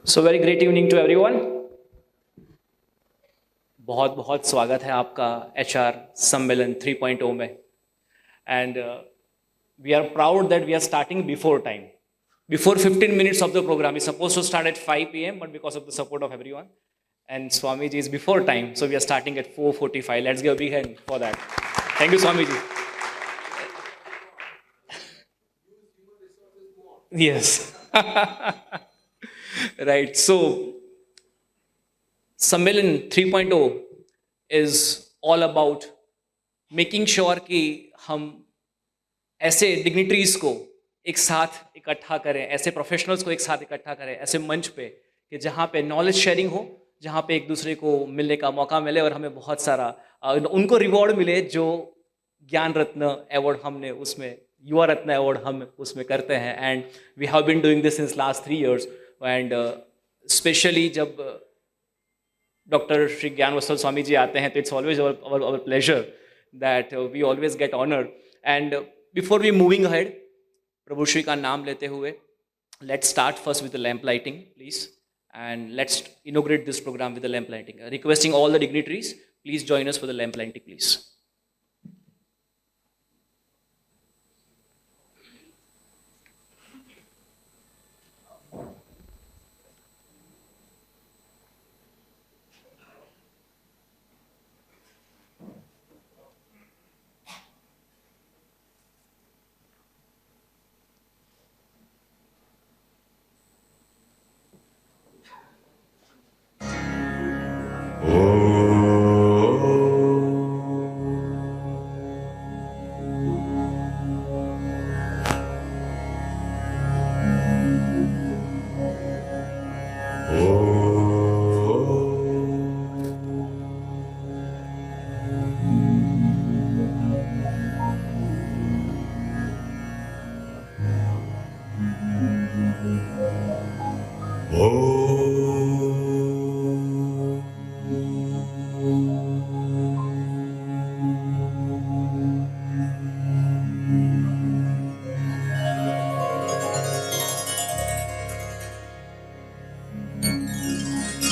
So very great evening to everyone. बहुत बहुत स्वागत है आपका एचआर सम्मेलन 3.0 में। And we are proud that we are starting before time, before 15 minutes of the program. It's supposed to start at 5 p.m. but because of the support of everyone and Swamiji is before time, so we are starting at 4:45. Let's give a big hand for that. Thank you, Swamiji. Yes. Right. So सम्मेलन 3.0 is all about making sure कि हम ऐसे dignitaries को एक साथ इकट्ठा करें, ऐसे प्रोफेशनल्स को एक साथ इकट्ठा करें ऐसे मंच पे कि जहाँ पे नॉलेज शेयरिंग हो, जहाँ पे एक दूसरे को मिलने का मौका मिले और हमें बहुत सारा उनको रिवॉर्ड मिले जो ज्ञान रत्न अवार्ड हमने उसमें, युवा रत्न अवार्ड हम उसमें करते हैं। And we have been doing this since last 3 years and specially जब डॉक्टर श्री ज्ञान वत्सल स्वामी जी आते हैं तो it's always our pleasure that we always get honoured. And before we moving ahead, Prabhu Shri का नाम लेते हुए let's start first with the lamp lighting please, and let's inaugurate this programme with the lamp lighting. Requesting all the dignitaries, please join us for the lamp lighting please.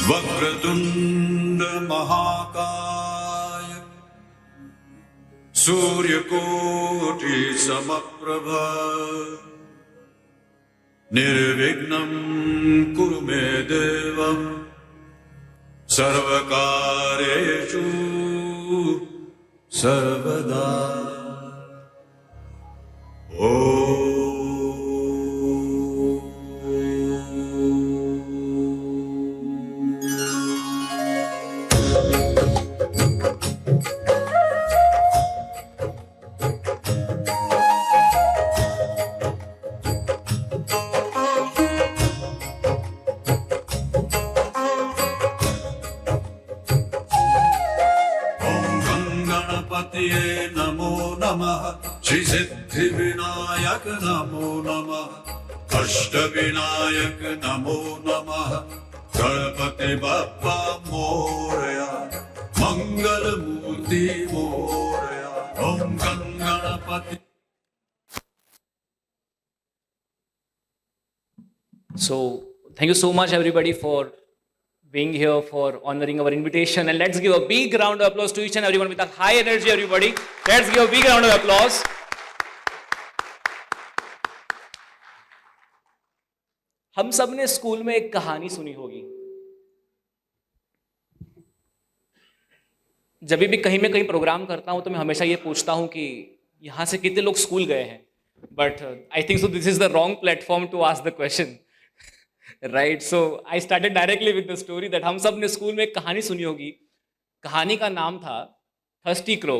वक्रतुंड महाकाय सूर्यकोटि समप्रभ निर्विघ्नं कुरु मे देव सर्वकार्येषु सर्वदा। नमो नमः श्री सिद्धि विनायक नमो नमः अष्टविनायक नमो नमः गणपति बप्पा मोरया मंगल मूर्ति मोरया ओम Ganpati. So thank you so much everybody for being here, for honoring our invitation, and let's give a big round of applause to each and everyone with a high energy. Everybody, let's give a big round of applause. हम सब ने school में एक कहानी सुनी होगी। जब भी कहीं मैं कहीं प्रोग्राम करता हूं तो मैं हमेशा ये पूछता हूं कि यहां से कितने लोग स्कूल गए हैं, but I think so this is the wrong platform to ask the question, right? So I started directly with the story that हम सब ने स्कूल में एक कहानी सुनी होगी। कहानी का नाम था थर्स्टी क्रो।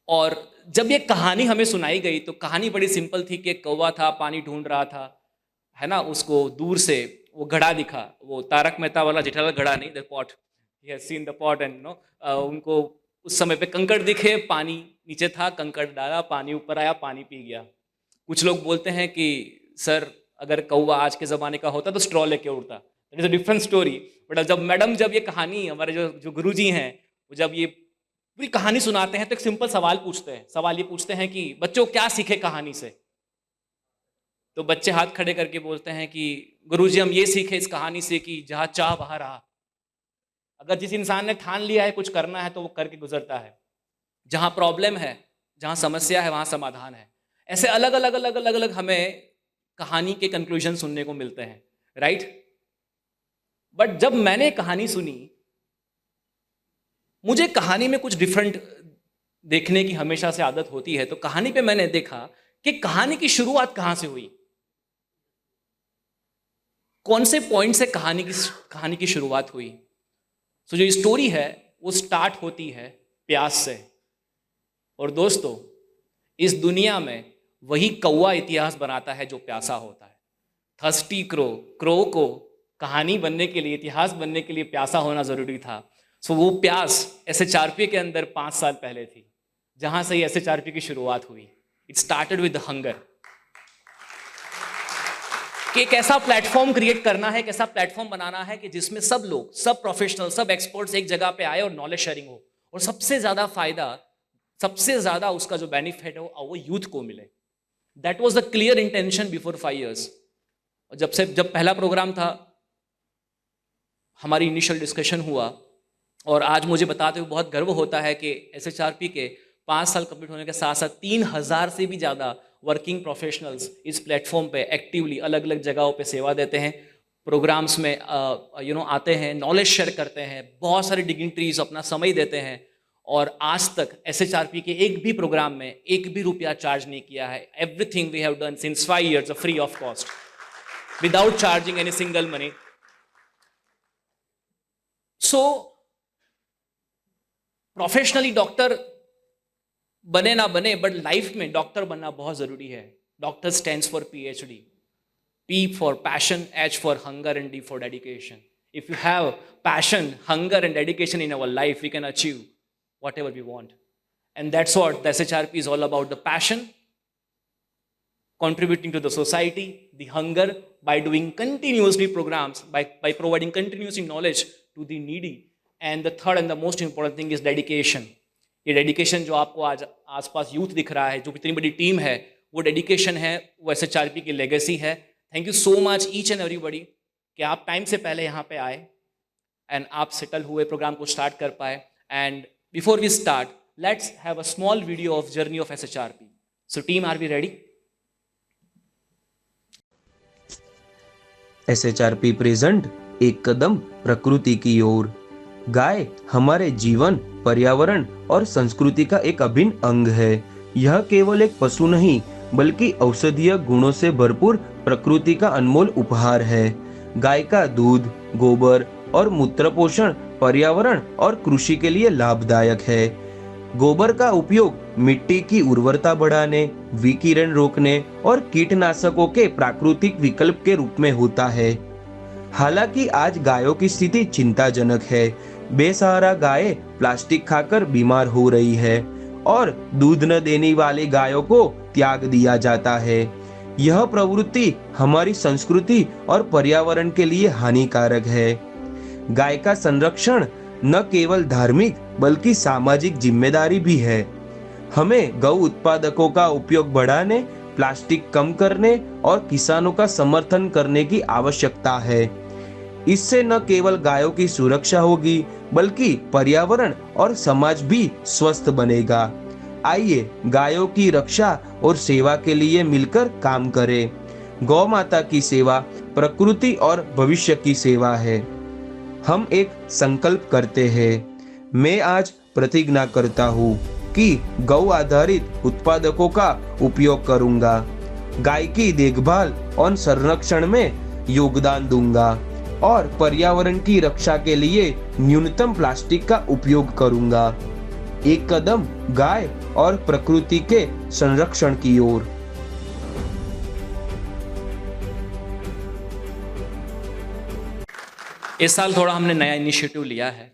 और जब ये कहानी हमें सुनाई गई तो कहानी बड़ी सिंपल थी कि एक कौवा था, पानी ढूंढ रहा था, है ना। उसको दूर से वो घड़ा दिखा, वो तारक मेहता वाला जेठालाल घड़ा नहीं, the pot, he has seen the pot and उनको उस समय पे कंकड़ दिखे, पानी नीचे था, कंकड़ डाला, पानी ऊपर आया, पानी पी गया। कुछ लोग बोलते हैं कि सर अगर कौवा आज के ज़माने का होता तो स्ट्रॉ लेके उड़ता, that is a different story. But जब ये कहानी हमारे जो गुरुजी हैं वो जब ये पूरी कहानी सुनाते हैं तो एक सिंपल सवाल पूछते हैं। सवाल ये पूछते हैं कि बच्चों क्या सीखे कहानी से। तो बच्चे हाथ खड़े करके बोलते हैं कि गुरुजी हम ये सीखे इस कहानी से कि जहाँ चाह वहाँ रहा। अगर जिस इंसान ने ठान लिया है कुछ करना है तो वो करके गुजरता है। जहाँ प्रॉब्लम है, जहाँ समस्या है, वहाँ समाधान है। ऐसे अलग अलग अलग अलग अलग हमें कहानी के कंक्लूजन सुनने को मिलते हैं, राइट? बट जब मैंने कहानी सुनी, मुझे कहानी में कुछ डिफरेंट देखने की हमेशा से आदत होती है। तो कहानी पे मैंने देखा कि कहानी की शुरुआत कहाँ से हुई, कौन से पॉइंट से कहानी की शुरुआत हुई। तो जो स्टोरी है वो स्टार्ट होती है प्यास से। और दोस्तों, इस दुनिया में वही कौवा इतिहास बनाता है जो प्यासा होता है। थर्स्टी क्रो को कहानी बनने के लिए, इतिहास बनने के लिए प्यासा होना जरूरी था। सो वो प्यास SHRP के अंदर 5 साल पहले थी, जहां से SHRP की शुरुआत हुई। इट स्टार्टेड विद हंगर, कि एक ऐसा प्लेटफॉर्म क्रिएट करना है, एक ऐसा प्लेटफॉर्म बनाना है कि जिसमें सब लोग, सब प्रोफेशनल, सब एक्सपर्ट्स एक जगह पे आए और नॉलेज शेयरिंग हो। और सबसे ज्यादा फायदा, सबसे ज्यादा उसका जो बेनिफिट है वो यूथ को मिले। That was the clear intention before 5 years। और जब पहला प्रोग्राम था, हमारी इनिशियल डिस्कशन हुआ, और आज मुझे बताते हुए बहुत गर्व होता है कि SHRP के 5 साल कंप्लीट होने के साथ साथ 3000 से भी ज़्यादा वर्किंग प्रोफेशनल्स इस प्लेटफॉर्म पे एक्टिवली अलग अलग जगहों पे सेवा देते हैं, प्रोग्राम्स में आते हैं, नॉलेज शेयर करते हैं, बहुत सारी डिग्निटरीज अपना समय देते हैं। और आज तक SHRP के एक भी प्रोग्राम में एक भी रुपया चार्ज नहीं किया है। Everything we have done since 5 years free of cost, without charging any single money. So professionally doctor बने ना बने, बट लाइफ में डॉक्टर बनना बहुत जरूरी है। Doctor stands for PhD, P for passion, H for hunger, and D for dedication. If you have passion, hunger, and dedication in our life, we can achieve whatever we want. And that's what the SHRP is all about: the passion, contributing to the society, the hunger by doing continuously programs, by providing continuously knowledge to the needy, and the third and the most important thing is dedication. ये dedication जो आपको आज आसपास youth दिख रहा है, जो इतनी बड़ी टीम है, वो डेडिकेशन है, वो SHRP की लेगेसी है। Thank you so much each and everybody कि आप टाइम से पहले यहाँ पे आए एंड आप सेटल हुए, प्रोग्राम को स्टार्ट कर पाए। And before we start, let's have a small video of journey of SHRP। So team, are we ready? SHRP present एक कदम प्रकृति की ओर। गाय हमारे जीवन, पर्यावरण और संस्कृति का एक अभिन्न अंग है। यह केवल एक पशु नहीं, बल्कि औषधीय गुणों से भरपूर प्रकृति का अनमोल उपहार है। गाय का दूध, गोबर और मूत्र पोषण पर्यावरण और कृषि के लिए लाभदायक है। गोबर का उपयोग मिट्टी की उर्वरता बढ़ाने, विकिरण रोकने और कीटनाशकों के प्राकृतिक विकल्प के रूप में होता है। हालांकि आज गायों की स्थिति चिंताजनक है। बेसहारा गायें प्लास्टिक खाकर बीमार हो रही है और दूध न देने वाली गायों को त्याग दिया जाता है। यह प्रवृत्ति हमारी संस्कृति और पर्यावरण के लिए हानिकारक है। गाय का संरक्षण न केवल धार्मिक बल्कि सामाजिक जिम्मेदारी भी है। हमें गौ उत्पादकों का उपयोग बढ़ाने, प्लास्टिक कम करने और किसानों का समर्थन करने की आवश्यकता है। इससे न केवल गायों की सुरक्षा होगी, बल्कि पर्यावरण और समाज भी स्वस्थ बनेगा। आइए गायों की रक्षा और सेवा के लिए मिलकर काम करें। गौ माता की सेवा प्रकृति और भविष्य की सेवा है। हम एक संकल्प करते हैं। मैं आज प्रतिज्ञा करता हूँ कि गौ आधारित उत्पादकों का उपयोग करूंगा, गाय की देखभाल और संरक्षण में योगदान दूंगा और पर्यावरण की रक्षा के लिए न्यूनतम प्लास्टिक का उपयोग करूंगा। एक कदम गाय और प्रकृति के संरक्षण की ओर। इस साल थोड़ा हमने नया इनिशिएटिव लिया है।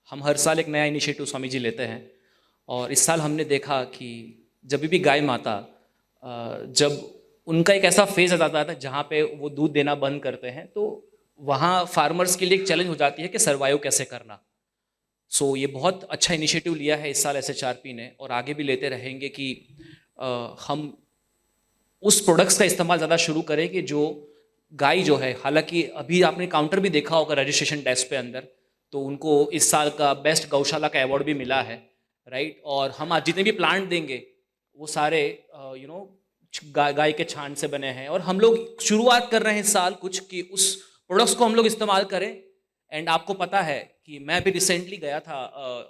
हम हर साल एक नया इनिशिएटिव स्वामी जी लेते हैं, और इस साल हमने देखा कि जब भी गाय माता, जब उनका एक ऐसा फेज आ जाता है जहाँ पे वो दूध देना बंद करते हैं, तो वहाँ फार्मर्स के लिए एक चैलेंज हो जाती है कि सर्वाइव कैसे करना। सो ये बहुत अच्छा इनिशिएटिव लिया है इस साल SHRP ने, और आगे भी लेते रहेंगे कि हम उस प्रोडक्ट्स का इस्तेमाल ज़्यादा शुरू करें कि जो गाय जो है, हालांकि अभी आपने काउंटर भी देखा होगा रजिस्ट्रेशन डेस्क पे अंदर, तो उनको इस साल का बेस्ट गौशाला का अवार्ड भी मिला है, राइट। और हम आज जितने भी प्लांट देंगे वो सारे गाय के छान से बने हैं, और हम लोग शुरुआत कर रहे हैं इस साल कुछ कि उस प्रोडक्ट्स को हम लोग इस्तेमाल करें। एंड आपको पता है कि मैं भी रिसेंटली गया था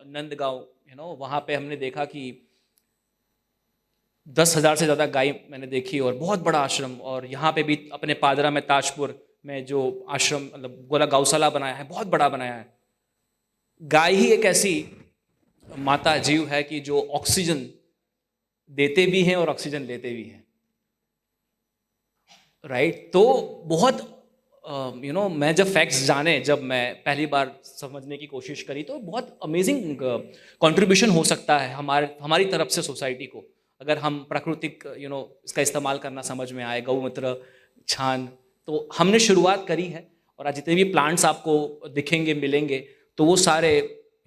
नंदगांव, वहाँ पे हमने देखा कि 10,000 से ज़्यादा गाय मैंने देखी, और बहुत बड़ा आश्रम। और यहाँ पे भी अपने पादरा में ताजपुर में जो आश्रम मतलब गोला गौशाला बनाया है, बहुत बड़ा बनाया है। गाय ही एक ऐसी माता जीव है कि जो ऑक्सीजन देते भी हैं और ऑक्सीजन लेते भी हैं, राइट। तो बहुत मैं जब फैक्ट्स जाने, जब मैं पहली बार समझने की कोशिश करी, तो बहुत अमेजिंग कंट्रीब्यूशन हो सकता है हमारी तरफ से सोसाइटी को, अगर हम प्राकृतिक इसका इस्तेमाल करना समझ में आए, गौमूत्र, छान। तो हमने शुरुआत करी है, और आज जितने भी प्लांट्स आपको दिखेंगे मिलेंगे, तो वो सारे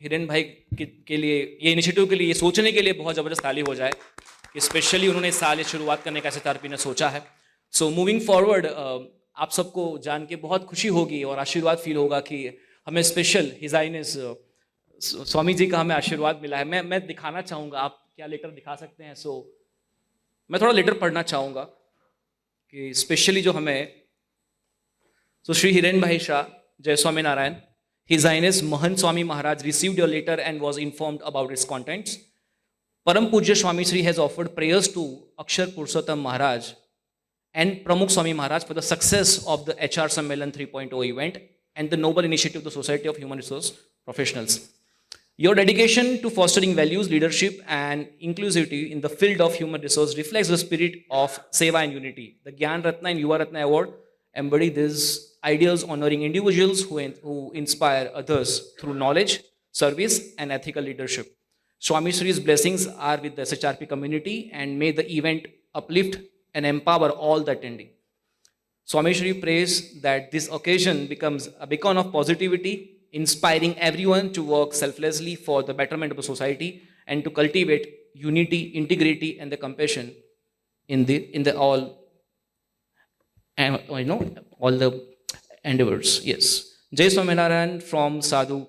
हिरेन भाई के लिए, ये इनिशिएटिव के लिए, ये सोचने के लिए बहुत ज़बरदस्त ताली हो जाए कि स्पेशली उन्होंने इस साल ये शुरुआत करने का SHRP ने सोचा है। सो मूविंग फॉरवर्ड, आप सबको जान के बहुत खुशी होगी और आशीर्वाद फील होगा कि हमें special his highness Swami ji का हमें आशीर्वाद मिला है। मैं दिखाना चाहूँगा, आप क्या लेटर दिखा सकते हैं? मैं थोड़ा लेटर पढ़ना चाहूँगा कि स्पेशली जो हमें, Shri Hiren bhai Shah, Jai Swami Narayan, his highness Mahant Swami Maharaj received your letter and was informed about its contents. Param Pujya Swami Shri has offered prayers to Akshar Purushottam Maharaj and Pramukh Swami Maharaj for the success of the HR Sammelan 3.0 event and the noble initiative of the Society of Human Resource Professionals. Your dedication to fostering values, leadership, and inclusivity in the field of human resource reflects the spirit of Seva and Unity. The Gyan Ratna and Yuva Ratna Award embody these ideals, honoring individuals who inspire others through knowledge, service, and ethical leadership. Swami Shri's blessings are with the SHRP community, and may the event uplift and empower all the attending. Swami Shri prays that this occasion becomes a beacon of positivity, inspiring everyone to work selflessly for the betterment of the society and to cultivate unity, integrity, and the compassion in the all all the endeavors. Yes. Jai Swaminarayan from Sadhu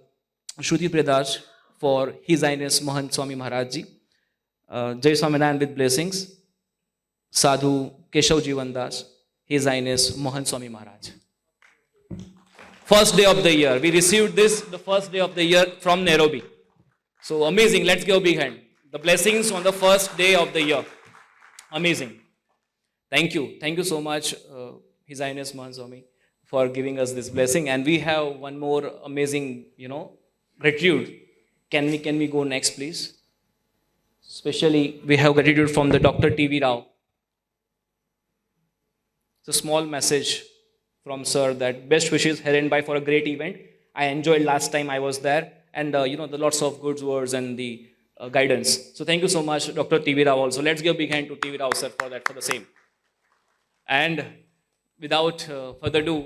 Shruti Predas for His Highness Mahant Swami Maharaj Ji. Jai Swaminarayan with blessings. Sadhu Keshav Jivan Das, His Highness Mahant Swami Maharaj. First day of the year. We received this the first day of the year from Nairobi. So amazing. Let's give a big hand. The blessings on the first day of the year. Amazing. Thank you. Thank you so much, His Highness Mahant Swami, for giving us this blessing. And we have one more amazing, gratitude. Can we go next, please? Especially, we have gratitude from the Dr. T.V. Rao. It's a small message from Sir that best wishes Hiren Bhai for a great event. I enjoyed last time I was there, and the lots of good words and the guidance. So thank you so much, Dr. T.V. Rao also. Let's give a big hand to T.V. Rao sir for the same. And without further ado,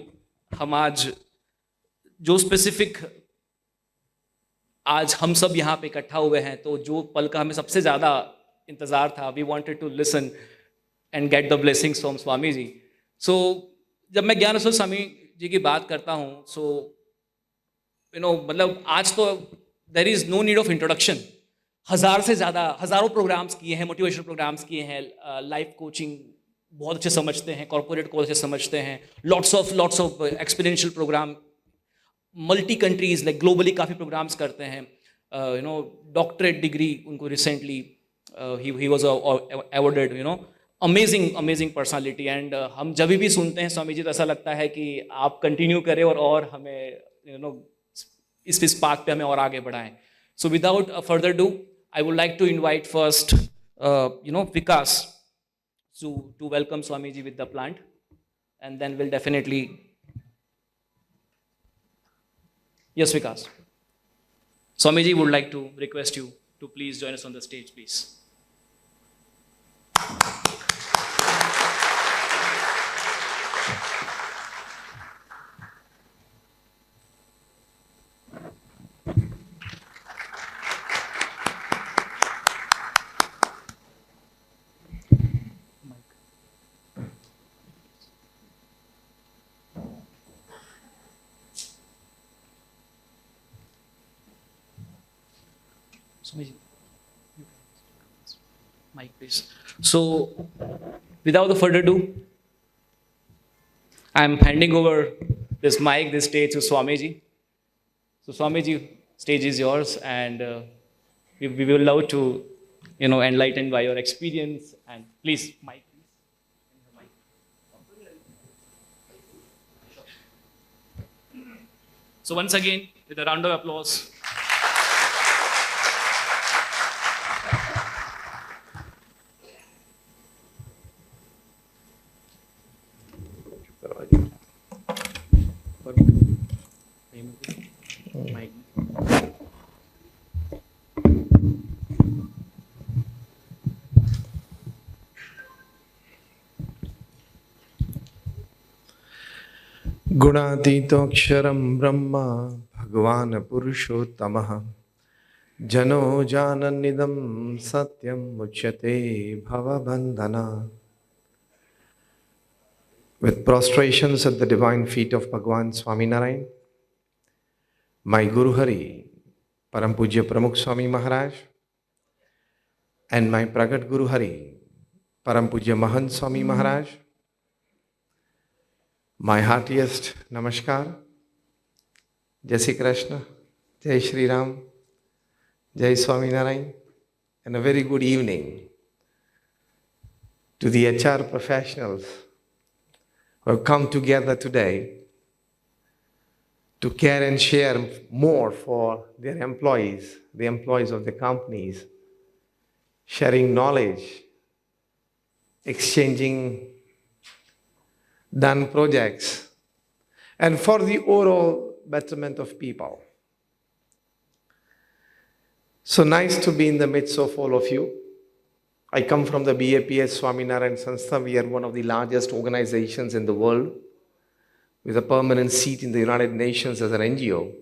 हम आज जो specific आज हम सब यहाँ पे इकट्ठा हुए हैं, तो जो पल का हमें सबसे ज़्यादा इंतज़ार था, we wanted to listen and get the blessings from Swami ji. So जब मैं ज्ञानेश्वर स्वामी जी की बात करता हूँ, मतलब आज तो there is no need of introduction. हज़ारों प्रोग्राम्स किए हैं, मोटिवेशनल प्रोग्राम्स किए हैं, लाइफ कोचिंग बहुत अच्छे समझते हैं, कॉर्पोरेट को अच्छे समझते हैं, lots of experiential program, multi countries like globally काफ़ी प्रोग्राम्स करते हैं. डॉक्टरेट डिग्री उनको रिसेंटली ही was awarded. Amazing personality. And हम जब भी सुनते हैं स्वामी जी, तो ऐसा लगता है कि आप कंटिन्यू करें और हमें इस पाथ पे हमें और आगे बढ़ाएं. So without further do, I would like to invite first Vikas to welcome Swami ji with the plant, and then we'll definitely, yes Vikas, Swami ji would like to request you to please join us on the stage, please. Swamiji, mic please. So, without further ado, I'm handing over this mic, this stage to Swamiji. So, Swamiji, stage is yours, and we will love to, enlighten by your experience. And please, mic, please. So, once again, with a round of applause. Mic. गुणातीतोऽक्षरं ब्रह्म भगवान् पुरुषोत्तमः जनो जानन्निदं सत्यं मुच्यते भवबन्धना. With prostrations at the divine feet of Bhagavan Swaminarayan, my Guru Hari, Param Pujya Pramukh Swami Maharaj, and my Pragat Guru Hari, Param Pujya Mahant Swami Maharaj, my heartiest namaskar, Jai Shri Krishna, Jai Shri Ram, Jai Swami Narayan, and a very good evening to the HR professionals who have come together today to care and share more for their employees, the employees of the companies, sharing knowledge, exchanging done projects, and for the overall betterment of people. So nice to be in the midst of all of you. I come from the BAPS Swaminarayan Sanstha. We are one of the largest organizations in the world with a permanent seat in the United Nations as an NGO.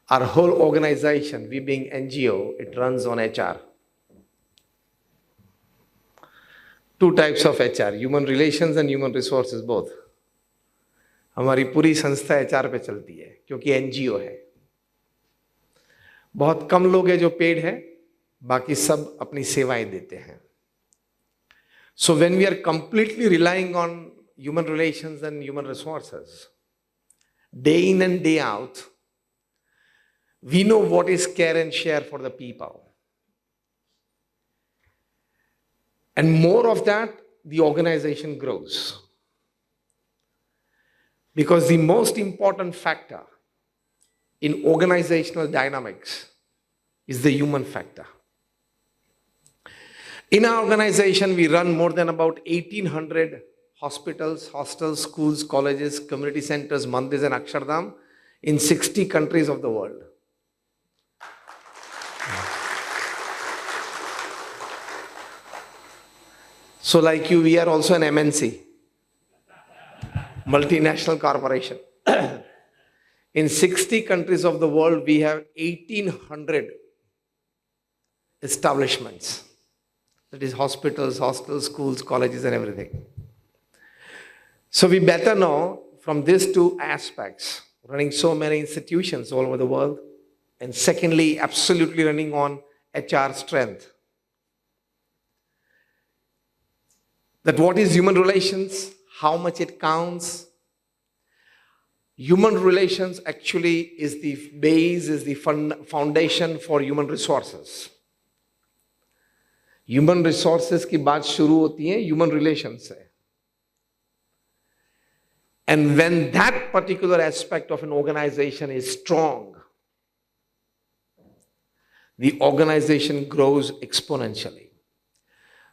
Our whole organization, we being NGO, it runs on HR. Two types of HR, human relations and human resources both. हमारी पूरी संस्था HR पे चलती है क्योंकि NGO है. बहुत कम लोग हैं जो पेड है, बाकी सब अपनी सेवाएं देते हैं. So when we are completely relying on human relations and human resources, day in and day out, we know what is care and share for the people. And more of that, the organization grows. Because the most important factor in organizational dynamics is the human factor. In our organization, we run more than about 1,800 hospitals, hostels, schools, colleges, community centers, mandirs and Akshardham in 60 countries of the world. So like you, we are also an MNC, multinational corporation. In 60 countries of the world, we have 1,800 establishments. That is hospitals, hostels, schools, colleges and everything. So we better know from these two aspects, running so many institutions all over the world, and secondly, absolutely running on HR strength. That what is human relations, how much it counts. Human relations actually is the base, is the foundation for human resources. Human resources की बात शुरू होती है human relations से. And when that particular aspect of an organization is strong, the organization grows exponentially.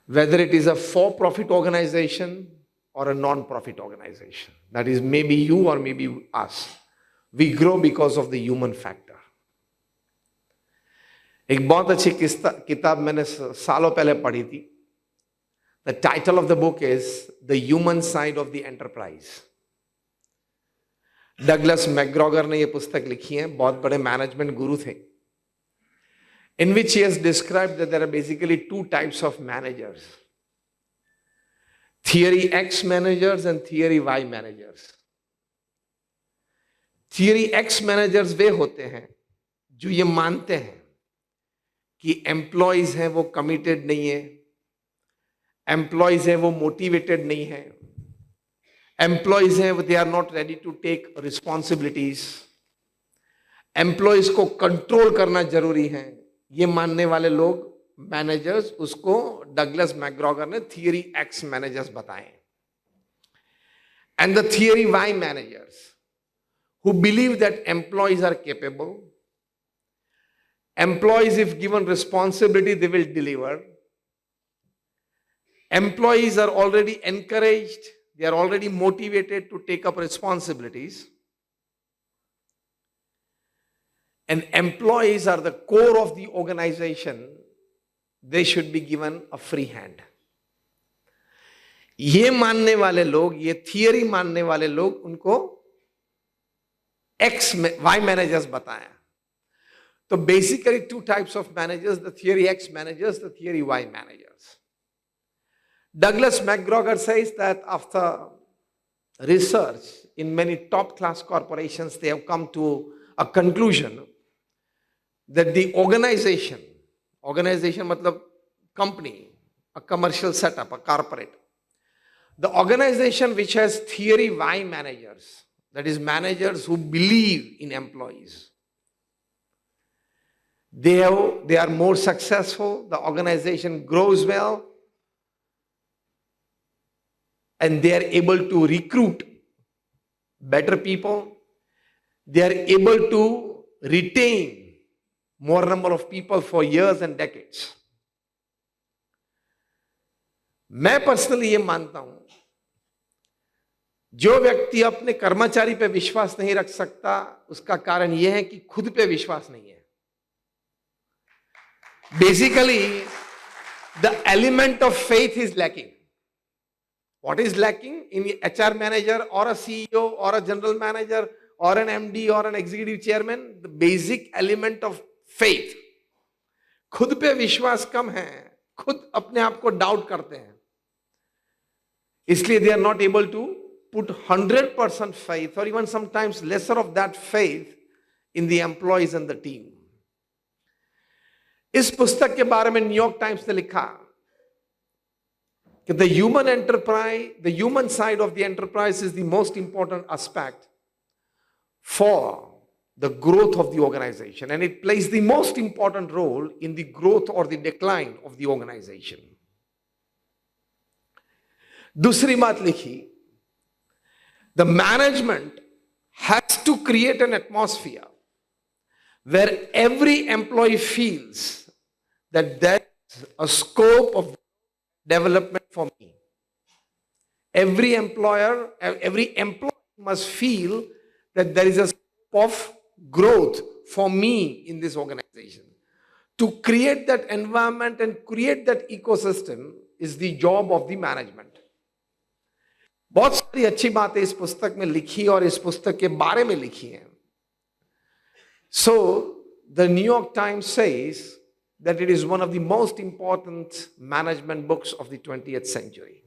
Whether it is a for-profit organization or a non-profit organization, that is maybe you or maybe us, we grow because of the human factor. एक बहुत अच्छी किताब मैंने सालों पहले पढ़ी थी. The title of the book is The Human Side of the Enterprise. Douglas McGregor ने ये पुस्तक लिखी है, बहुत बड़े मैनेजमेंट गुरु थे. In which he has described that there are basically two types of managers. Theory X managers and Theory Y managers. Theory X managers वे होते हैं जो ये मानते हैं कि एम्प्लॉयज हैं वो कमिटेड नहीं है, एम्प्लॉयज हैं वो मोटिवेटेड नहीं है, एम्प्लॉयज हैं they are not ready to take responsibilities, employees को कंट्रोल करना जरूरी है, ये मानने वाले लोग मैनेजर्स, उसको डगलस मैकग्रॉगर ने थियरी एक्स मैनेजर्स बताए. And the theory Y managers who believe that employees are capable, employees if given responsibility they will deliver, employees are already encouraged, they are already motivated to take up responsibilities, and employees are the core of the organization, they should be given a free hand. ये मानने वाले लोग, ये theory मानने वाले लोग, उनको x Y managers बताया. तो basically two types of managers, the theory X managers, the theory Y managers. Douglas McGregor says that after research in many top class corporations, they have come to a conclusion that the organization मतलब company, a commercial setup, a corporate, the organization which has theory Y managers, that is managers who believe in employees, they are more successful, the organization grows well, and they are able to recruit better people, they are able to retain more number of people for years and decades. मैं personally ये मानता हूं, जो व्यक्ति अपने कर्मचारी पे विश्वास नहीं रख सकता, उसका कारण यह है कि खुद पे विश्वास नहीं है. Basically the element of faith is lacking. What is lacking in HR manager or a CEO or a general manager or an MD or an executive chairman? The basic element of faith. खुद पे विश्वास कम है, खुद अपने आप को doubt करते हैं, इसलिए they are not able to put 100% faith or even sometimes lesser of that faith in the employees and the team. इस पुस्तक के बारे में न्यूयॉर्क टाइम्स ने लिखा कि the human enterprise, the human side of the enterprise is the most important aspect for the growth of the organization, and it plays the most important role in the growth or the decline of the organization. दूसरी बात लिखी, the management has to create an atmosphere where every employee feels that there is a scope of development for me. Every employee must feel that there is a scope of growth for me in this organization. To create that environment and create that ecosystem is the job of the management. बहुत सारी अच्छी बातें इस पुस्तक में लिखी और इस पुस्तक के बारे में लिखी हैं. So the New York Times says that it is one of the most important management books of the 20th century.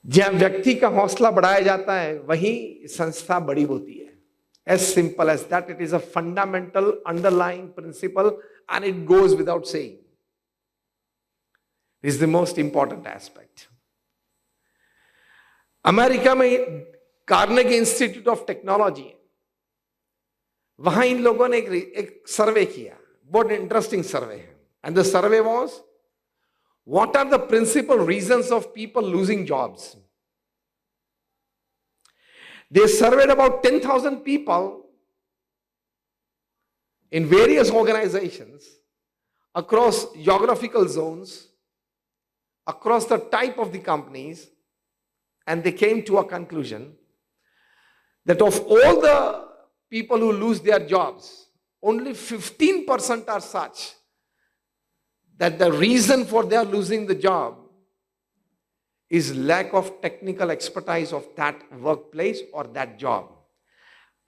जहां व्यक्ति का हौसला बढ़ाया जाता है, वहीं संस्था बड़ी होती है. As simple as that, it is a fundamental underlying principle and it goes without saying. It is the most important aspect. America में कार्नेगी इंस्टीट्यूट ऑफ टेक्नोलॉजी, वहां इन लोगों ने एक सर्वे किया, बहुत इंटरेस्टिंग सर्वे है. And the survey was, what are the principal reasons of people losing jobs. They surveyed about 10,000 people in various organizations across geographical zones, across the type of the companies, and they came to a conclusion that of all the people who lose their jobs, only 15% are such that the reason for their losing the job is lack of technical expertise of that workplace or that job.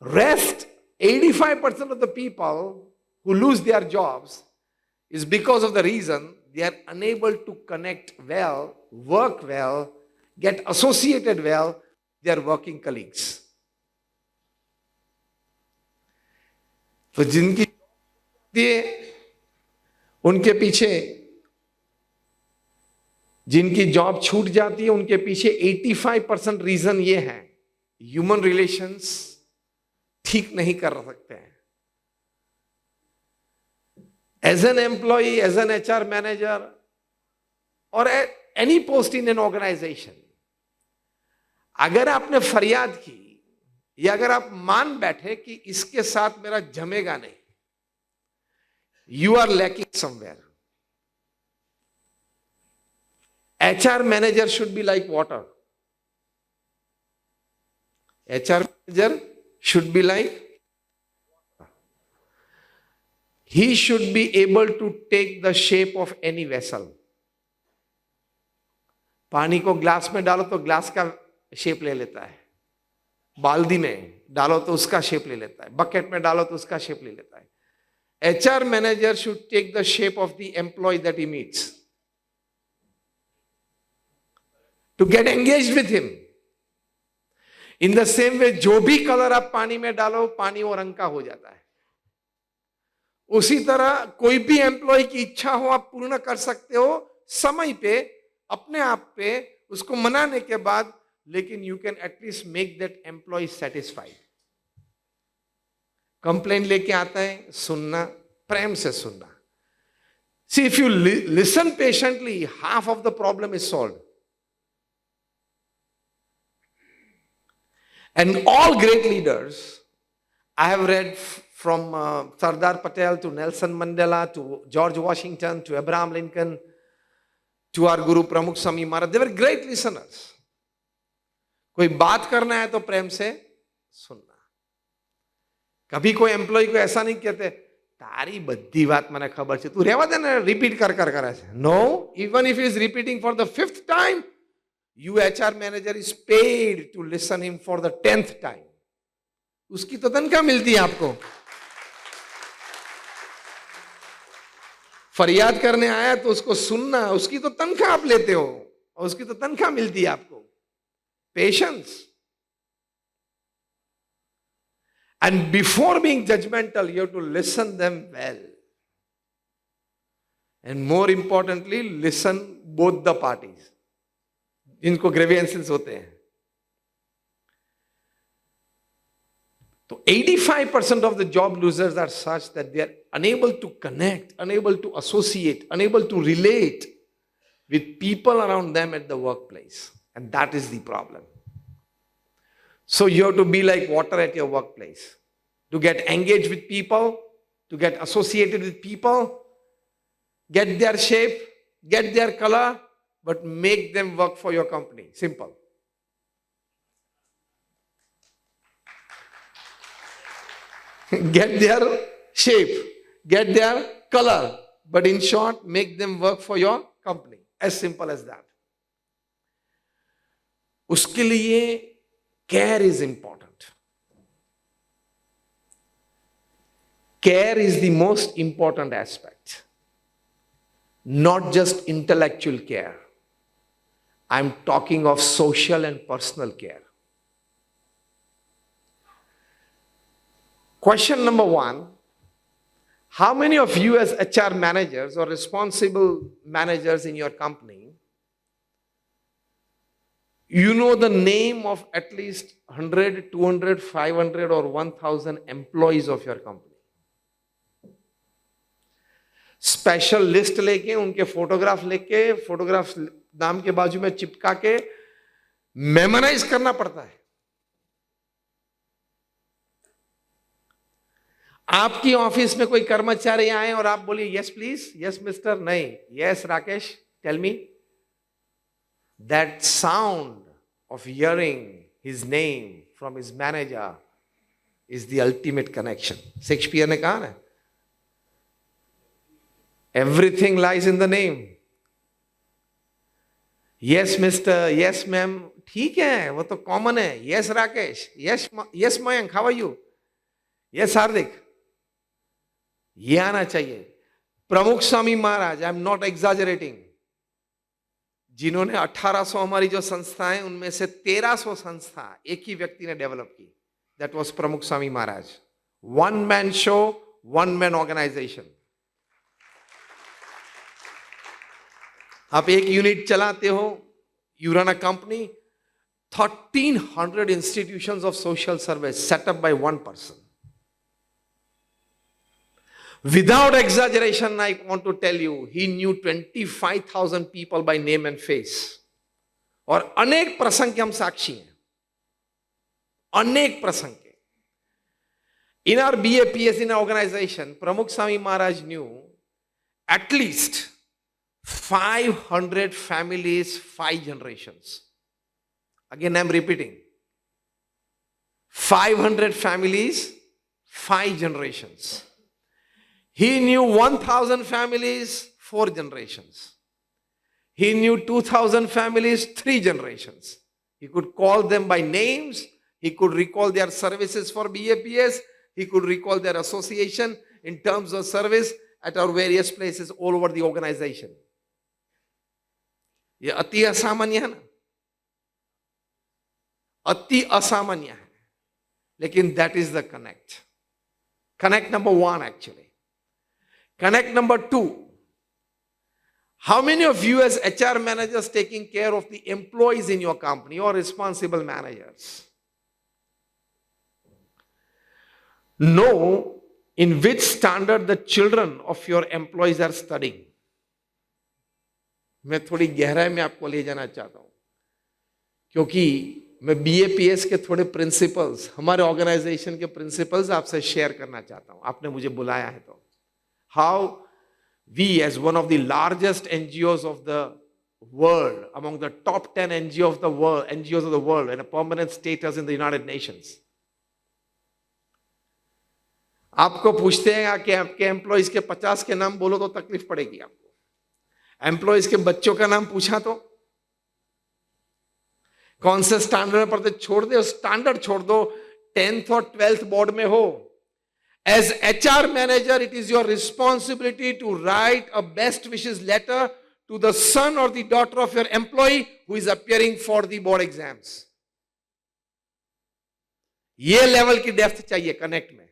Rest 85% of the people who lose their jobs is because of the reason they are unable to connect well, work well, get associated well with their working colleagues. तो जिनकी दिए उनके पीछे जिनकी job छूट जाती है उनके पीछे 85% रीजन ये है, ह्यूमन रिलेशंस ठीक नहीं कर सकते हैं. As an employ, as an HR manager और any post in an organisation, अगर आपने फरियाद की या अगर आप मान बैठे कि इसके साथ मेरा जमेगा नहीं, you are lacking somewhere. HR manager should be like water. HR manager should be like, he should be able to take the shape of any vessel. पानी को ग्लास में डालो तो ग्लास का शेप ले लेता है, बाल्टी में डालो तो उसका शेप ले लेता है, बकेट में डालो तो उसका शेप ले लेता है. HR manager should take the shape of the employee that he meets, to get engaged with him. In the same way, जो भी कलर आप पानी में डालो पानी वो रंग का हो जाता है. उसी तरह कोई भी एम्प्लॉय की इच्छा हो आप पूर्ण कर सकते हो समय पे, अपने आप पे, उसको मनाने के बाद, लेकिन you can at least make that employee satisfied. Complaint लेके आता है, सुनना, प्रेम से सुनना. See, if you listen patiently, half of the problem is solved. And all great leaders, I have read from Sardar Patel to Nelson Mandela to George Washington to Abraham Lincoln to our Guru Pramukh Swami Maharaj, they were great listeners. कोई बात करना है तो प्रेम से सुनना. कभी कोई employ को ऐसा नहीं कहते तारी बद्धी बात मैंने खबर છે, तू રહેવા દે ને, रिपीट कर करे છે. No, even if he is repeating for the 5th time, you HR manager is paid to listen him for the 10th time. उसकी तो तनख्वाह मिलती है आपको. फरियाद करने आया तो उसको सुनना, उसकी तो तनख्वाह आप लेते हो और उसकी तो तनख्वाह मिलती है आपको. Patience. And before being judgmental, you have to listen them well. And more importantly, listen both the parties. जिनको ग्रेवियंसेस होते हैं. तो 85% of the job losers are such that they are unable to connect, unable to associate, unable to relate with people around them at the workplace. And that is the problem. So you have to be like water at your workplace. To get engaged with people, to get associated with people, get their shape, get their color, but make them work for your company. Simple. Get their shape, get their color, but in short, make them work for your company. As simple as that. उसके लिए care is important. Care is the most important aspect. Not just intellectual care. I'm talking of social and personal care. Question number 1. How many of you as HR managers or responsible managers in your company, you know the name of at least 100, 200, 500 or 1000 employees of your company? Special list लेके, उनके photograph लेके, photograph नाम के बाजू में चिपका के memorise करना पड़ता है. आपकी ऑफिस में कोई कर्मचारी आए और आप बोलिए यस प्लीज, यस मिस्टर, नहीं, yes Rakesh, tell me. That sound of hearing his name from his manager is the ultimate connection. Shakespeare ने कहा ना, everything lies in the name. Yes mister, yes ma'am, ठीक है, वो तो कॉमन है. Yes Rakesh, yes Mayank, how are you? Yes हार्दिक. ये आना चाहिए. प्रमुख स्वामी महाराज, आई एम नॉट एग्जैजरेटिंग, जिन्होंने 1800 हमारी जो संस्थाएं, उनमें से 1300 संस्था एक ही व्यक्ति ने डेवलप की. That was Pramukh Swami Maharaj. One man show, 1-man organisation. आप एक यूनिट चलाते हो, you run a company, 1,300 institutions of social service set up by one person. Without exaggeration, I want to tell you, he knew 25,000 people by name and face. और अनेक प्रसंग के हम साक्षी हैं, अनेक प्रसंग के। In our BAPS in our organization, Pramukh Swami Maharaj knew at least 500 families, 5 generations. Again, I'm repeating. 500 families, 5 generations. He knew 1,000 families, 4 generations. He knew 2,000 families, 3 generations. He could call them by names. He could recall their services for BAPS. He could recall their association in terms of service at our various places all over the organization. ये अति असामान्य है ना, अति असामान्य है, लेकिन that is the connect. Connect number 1 actually. Connect number 2. How many of you as HR managers taking care of the employees in your company or responsible managers know in which standard the children of your employees are studying? मैं थोड़ी गहराई में आपको ले जाना चाहता हूं, क्योंकि मैं BAPS के थोड़े प्रिंसिपल्स, हमारे ऑर्गेनाइजेशन के प्रिंसिपल्स आपसे शेयर करना चाहता हूं। आपने मुझे बुलाया है तो। How we as one of the largest NGOs of the world, among the top 10 NGOs of the world in a permanent status in the United Nations, आपको पूछते हैं कि आपके एम्प्लॉइज के 50 के नाम बोलो तो तकलीफ पड़ेगी आपको। एम्प्लॉइज के बच्चों का नाम पूछा तो कौन से स्टैंडर्ड में पढ़ते, छोड़ दो स्टैंडर्ड, छोड़ दो 10th और 12th बोर्ड में हो। As HR manager, it is your responsibility to write a best wishes letter to the son or the daughter of your employee who is appearing for the board exams. ये level की depth चाहिए connect में।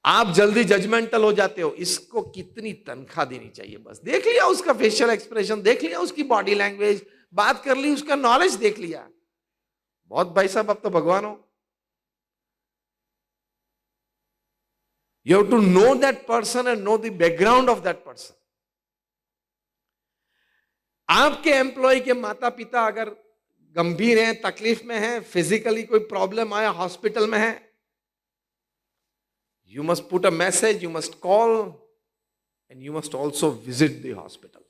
आप जल्दी judgemental हो जाते हो, इसको कितनी तनख्वाह देनी चाहिए, बस देख लिया उसका फेशियल एक्सप्रेशन, देख लिया उसकी बॉडी लैंग्वेज, बात कर ली, उसका नॉलेज देख लिया, बहुत भाई साहब अब तो भगवान हो। You have to know that person and know the background of that person. आपके एम्प्लॉय के माता पिता अगर गंभीर हैं, तकलीफ में हैं, फिजिकली कोई प्रॉब्लम आया, हॉस्पिटल में है, you must put a message, you must call, and you must also visit the hospital.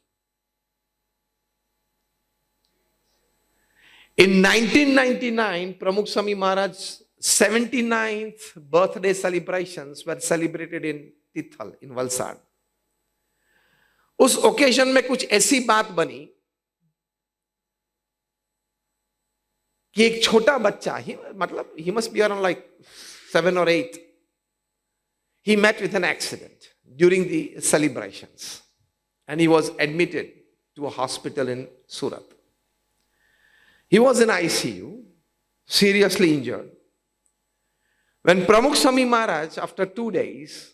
In 1999, Pramukh Swami Maharaj's 79th birthday celebrations were celebrated in Tithal in Valsad. उस occasion में कुछ ऐसी बात बनी कि एक छोटा बच्चा, मतलब he must be around like 7 or 8, he met with an accident during the celebrations and he was admitted to a hospital in Surat. He was in ICU, seriously injured. When Pramukh Swami Maharaj, after 2 days,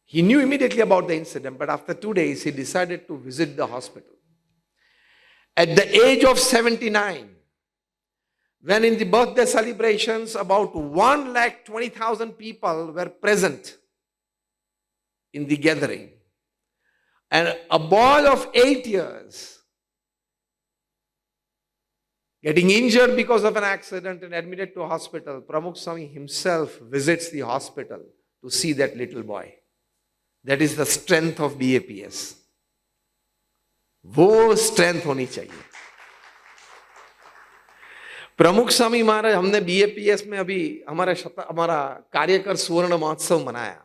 he knew immediately about the incident, but after 2 days, he decided to visit the hospital. At the age of 79, when in the birthday celebrations, about 120,000 people were present in the gathering, and a boy of 8 years getting injured because of an accident and admitted to a hospital, Pramukh Swami himself visits the hospital to see that little boy. That is the strength of BAPS. वो strength होनी चाहिए। प्रमुख स्वामी महाराज, हमने BAPS में अभी हमारा कार्यकर स्वर्ण महोत्सव मनाया।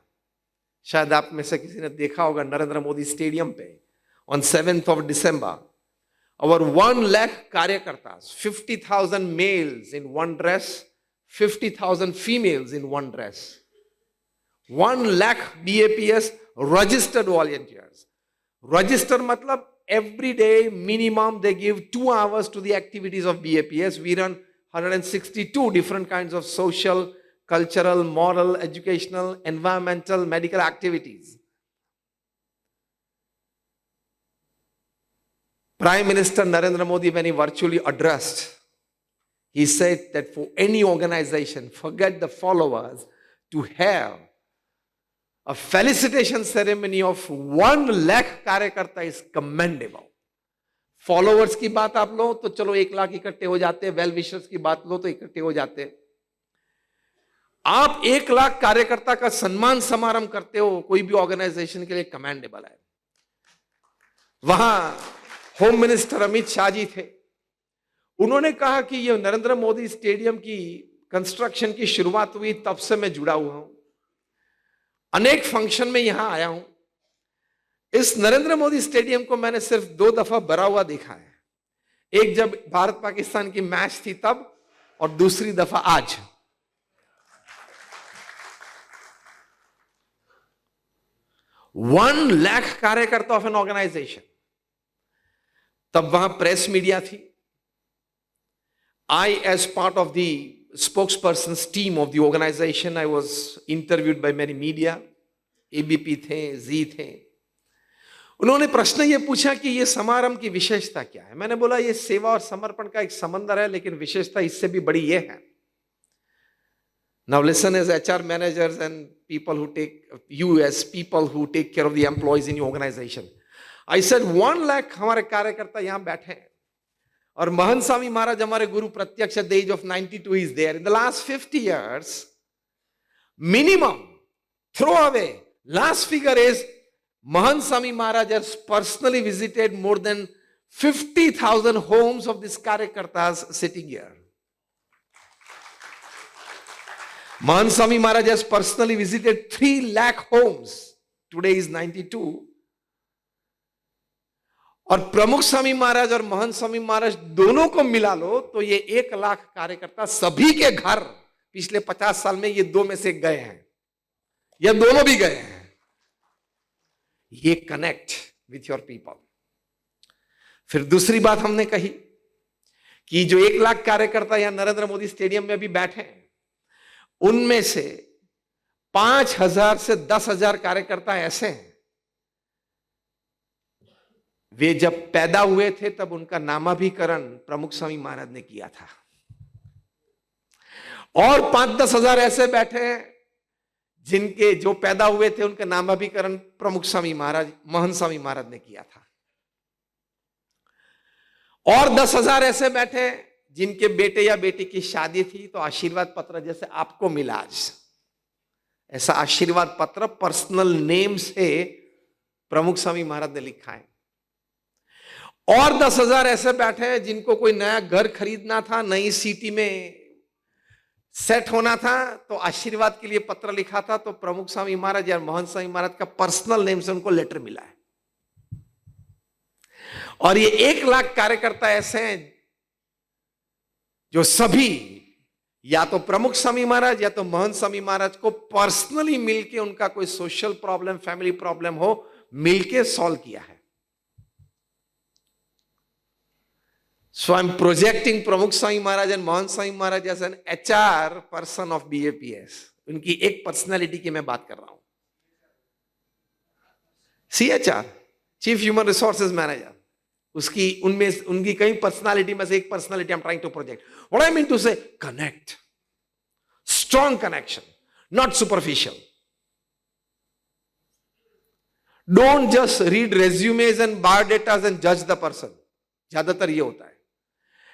शायद आप में से किसी ने देखा होगा नरेंद्र मोदी स्टेडियम पे on 7th of December. Our 1 lakh karyakartas, 50,000 males in one dress, 50,000 females in one dress. 1 lakh BAPS registered volunteers. Register matlab every day minimum they give 2 hours to the activities of BAPS. We run 162 different kinds of social, cultural, moral, educational, environmental, medical activities. Prime Minister Narendra Modi, when he virtually addressed, he said that for any organization, forget the followers, to have a felicitation ceremony of 1 lakh कार्यकर्ता is commendable. Followers की बात आप लो तो चलो 1 लाख इकट्ठे हो जाते, well wishers की बात लो तो इकट्ठे हो जाते। आप 1 लाख कार्यकर्ता का सम्मान समारंभ करते हो, कोई भी ऑर्गेनाइजेशन के लिए कमेंडेबल है। वहां होम मिनिस्टर अमित शाह जी थे, उन्होंने कहा कि ये नरेंद्र मोदी स्टेडियम की कंस्ट्रक्शन की शुरुआत हुई तब से मैं जुड़ा हुआ हूं, अनेक फंक्शन में यहां आया हूं। इस नरेंद्र मोदी स्टेडियम को मैंने सिर्फ 2 दफा भरा हुआ देखा है, एक जब भारत पाकिस्तान की मैच थी तब, और दूसरी दफा आज। वन लाख कार्यकर्ता ऑफ एन ऑर्गेनाइजेशन। तब वहां प्रेस मीडिया थी। I, as part of the spokesperson's team of the organization, I was interviewed by many media, ABP थे, जी थे। उन्होंने प्रश्न ये पूछा कि ये समारंभ की विशेषता क्या है। मैंने बोला ये सेवा और समर्पण का एक समंदर है, लेकिन विशेषता इससे भी बड़ी ये है। Now listen, as HR managers and people who as people who take care of the employees in your organization. I said 1 lakh हमारे कार्यकर्ता यहां बैठे हैं, और महंत स्वामी महाराज हमारे गुरु प्रत्यक्ष at the age of 92 is there. In the last 50 years, minimum, throw away, last figure is Mahant Swami Maharaj has personally visited more than 50,000 homes of these Karyakartas sitting here. Mahant Swami Maharaj has personally visited 3 lakh homes. Today is 92. और प्रमुख स्वामी महाराज और महंत स्वामी महाराज दोनों को मिला लो तो ये 1 लाख कार्यकर्ता सभी के घर पिछले 50 साल में ये 2 में से गए हैं, या दोनों भी गए हैं। ये कनेक्ट विथ योर पीपल। फिर दूसरी बात हमने कही कि जो 1 लाख कार्यकर्ता यहां नरेंद्र मोदी स्टेडियम में भी बैठे हैं, उनमें से 5,000 से 10,000 कार्यकर्ता ऐसे हैं, वे जब पैदा हुए थे तब उनका नामाभिकरण प्रमुख स्वामी महाराज ने किया था, और 5-10 हजार ऐसे बैठे हैं जिनके जो पैदा हुए थे उनका नामाभिकरण प्रमुख स्वामी महाराज, महंत स्वामी महाराज ने किया था, और 10,000 ऐसे बैठे हैं जिनके बेटे या बेटी की शादी थी तो आशीर्वाद पत्र जैसे आपको मिला आज, ऐसा आशीर्वाद पत्र पर्सनल नेम से प्रमुख स्वामी महाराज ने लिखा है। और 10,000 ऐसे बैठे हैं जिनको कोई नया घर खरीदना था, नई सिटी में सेट होना था, तो आशीर्वाद के लिए पत्र लिखा था, तो प्रमुख स्वामी महाराज या महंत स्वामी महाराज का पर्सनल नेम से उनको लेटर मिला है। और ये 1 लाख कार्यकर्ता ऐसे हैं जो सभी या तो प्रमुख स्वामी महाराज या तो महंत स्वामी महाराज को पर्सनली मिलके उनका कोई सोशल प्रॉब्लम, फैमिली प्रॉब्लम हो, मिलके सॉल्व किया है। So I'm projecting Pramukh Swami Maharaj and Mahant Swami Maharaj as an HR person of BAPS. उनकी एक पर्सनालिटी की मैं बात कर रहा हूं। CHR, Chief Human Resources Manager, उसकी उनकी कई पर्सनालिटी में से एक personality I'm trying to project. What I mean to say, connect, strong connection, not superficial. Don't just read resumes and biodatas and judge the person. ज्यादातर ये होता है।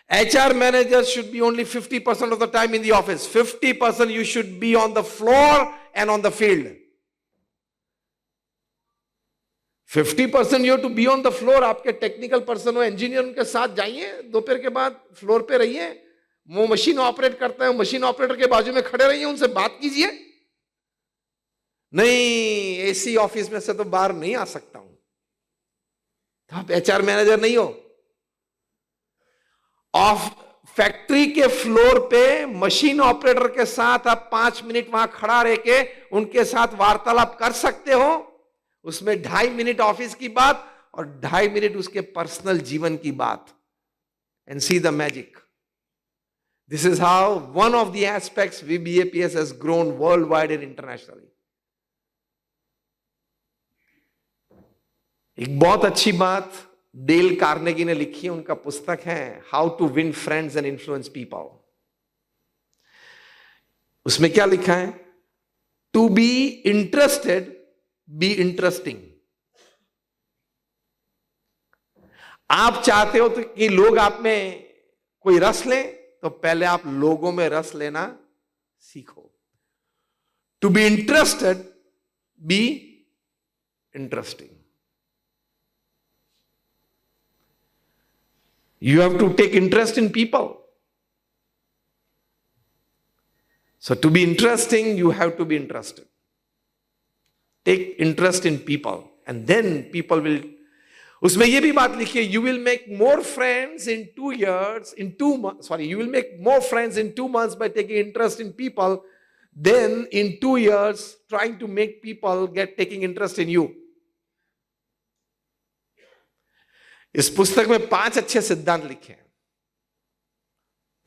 HR managers should be only 50% of the time in the office. 50% you should be on the floor and on the field. 50% you have to be on the floor. आपके technical person हो, engineer, उनके साथ जाइए, दोपहर के बाद floor पे रहिए। वो मशीन ऑपरेट करता है, मशीन ऑपरेटर के बाजू में खड़े रहिए, उनसे बात कीजिए। नहीं, एसी ऑफिस में से तो बाहर नहीं आ सकता हूं, तो आप HR मैनेजर नहीं हो। ऑफ फैक्ट्री के फ्लोर पे मशीन ऑपरेटर के साथ आप 5 मिनट वहां खड़ा रह के उनके साथ वार्तालाप कर सकते हो। उसमें 2.5 मिनट ऑफिस की बात और 2.5 मिनट उसके पर्सनल जीवन की बात। And see the magic, This is how one of the aspects VBAPS has grown worldwide and internationally. एक बहुत अच्छी बात डेल कार्नेगी ने लिखी है, उनका पुस्तक है how to win friends and influence people. उसमें क्या लिखा है? To be interested, be interesting. आप चाहते हो तो कि लोग आप में कोई रस लें, तो पहले आप लोगों में रस लेना सीखो। To be interested, be interesting. You have to take interest in people. So to be interesting, you have to be interested. Take interest in people, and then people will. उसमें ये भी बात लिखी है, you will make more friends in 2 years, you will make more friends in 2 months by taking interest in people than in 2 years trying to make people taking interest in you. इस पुस्तक में 5 अच्छे सिद्धांत लिखे हैं।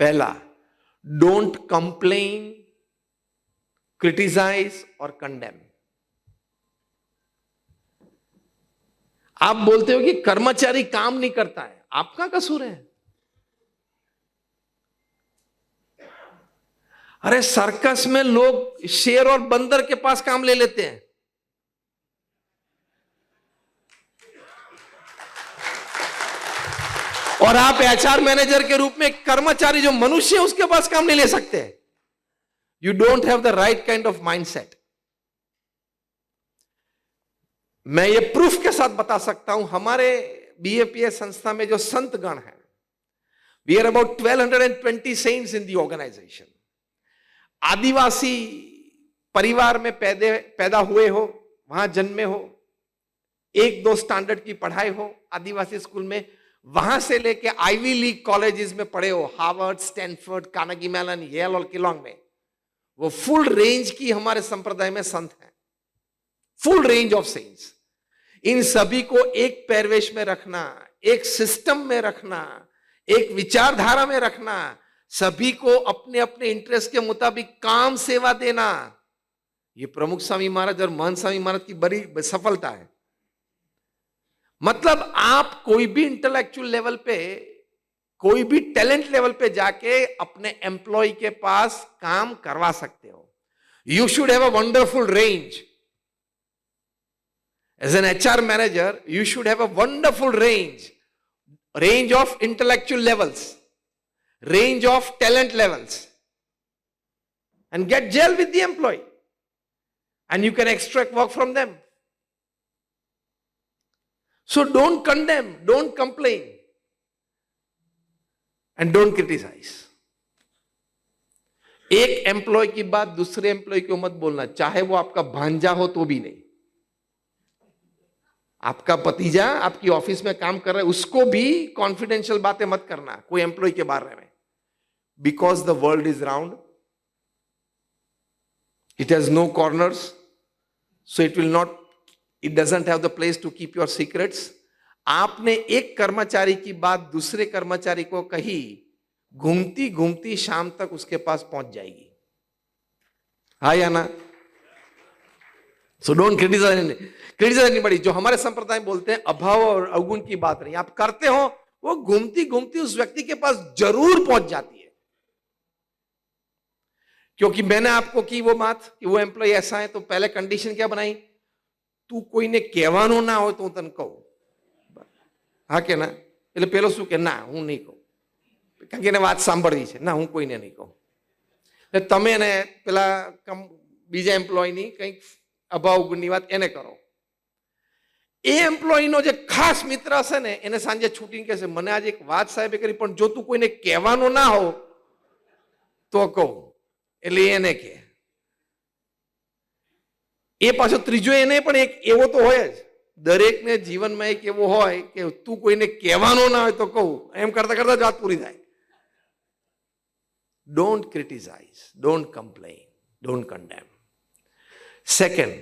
पहला, डोंट कंप्लेन, क्रिटिसाइज और condemn. आप बोलते हो कि कर्मचारी काम नहीं करता है, आपका कसूर है। अरे सर्कस में लोग शेर और बंदर के पास काम ले लेते हैं। और आप एचआर मैनेजर के रूप में कर्मचारी जो मनुष्य है उसके पास काम नहीं ले सकते। You don't have the right kind of mindset. मैं ये प्रूफ के साथ बता सकता हूं, हमारे बीएपीएस संस्था में जो संत गण है, we are about 1220 saints in the organisation. आदिवासी परिवार में पैदा हुए हो, वहां जन्मे हो, 1-2 स्टैंडर्ड की पढ़ाई हो आदिवासी स्कूल में, वहां से लेके आईवी लीग कॉलेजेस में पढ़े हो, Harvard, Stanford, Carnegie Mellon, Yale और किलोंग में, वो फुल रेंज की हमारे संप्रदाय में संत हैं। Full range of saints. इन सभी को एक पैरवेश में रखना, एक सिस्टम में रखना, एक विचारधारा में रखना, सभी को अपने अपने इंटरेस्ट के मुताबिक काम सेवा देना, ये प्रमुख स्वामी महाराज और महंत स्वामी महाराज की बड़ी सफलता है। मतलब आप कोई भी इंटेलेक्चुअल लेवल पे, कोई भी टैलेंट लेवल पे जाके अपने एम्प्लॉय के पास काम करवा सकते हो। You should have a wonderful range. As an HR manager, you should have a wonderful range of intellectual levels, range of talent levels, and get gel with the employee, and you can extract work from them. So don't condemn, don't complain, and don't criticize. एक employ की बात दूसरे employ को मत बोलना, चाहे वो आपका भांजा हो तो भी नहीं। आपका भतीजा आपकी ऑफिस में काम कर रहा है, उसको भी कॉन्फिडेंशियल बातें मत करना कोई एम्प्लॉय के बारे में। Because the world is round, it has no corners, so it doesn't have the place to keep your secrets. आपने एक कर्मचारी की बात दूसरे कर्मचारी को कही, घूमती घूमती शाम तक उसके पास पहुंच जाएगी। हाँ या ना? So don't criticize anybody। जो हमारे संप्रदाय में बोलते हैं अभाव और अवगुण की बात नहीं, आप करते हो, वो घूमती घूमती उस व्यक्ति के पास जरूर पहुंच जाती है। क्योंकि मैंने आपको की वो बात कि वो एम्प्लॉय ऐसा है, तो पहले कंडीशन क्या बनाई? तू कोई ने कહેવાનું ના હોય તો તને કહું, હા કે ના? એટલે પેલો શું કે ના હું નહીં કહું, કારણ કે એને વાત સાંભળવી છે, ના હું કોઈને નહીં કહું। એટલે તમે એને પેલા બીજા એમ્પ્લોયની કંઈક અભાવ ગુણની વાત એને કરો। એ એમ્પ્લોયનો જે ખાસ મિત્ર હશે ને, એને સાંજે છૂટીને કહેશે મને આજે એક વાત સાહેબે કરી, પણ જો તું કોઈને કહેવાનો ના હો તો કહું। એટલે એને કે એ પાછો ત્રીજો એને પણ એક એવો તો હોય જ, દરેકને જીવનમાં એક એવો હોય કે તું કોઈને કહેવાનો ના હોય તો કહું, એમ કરતા કરતા જ વાત પૂરી થાય। Don't criticise, don't complain, don't condemn. Second,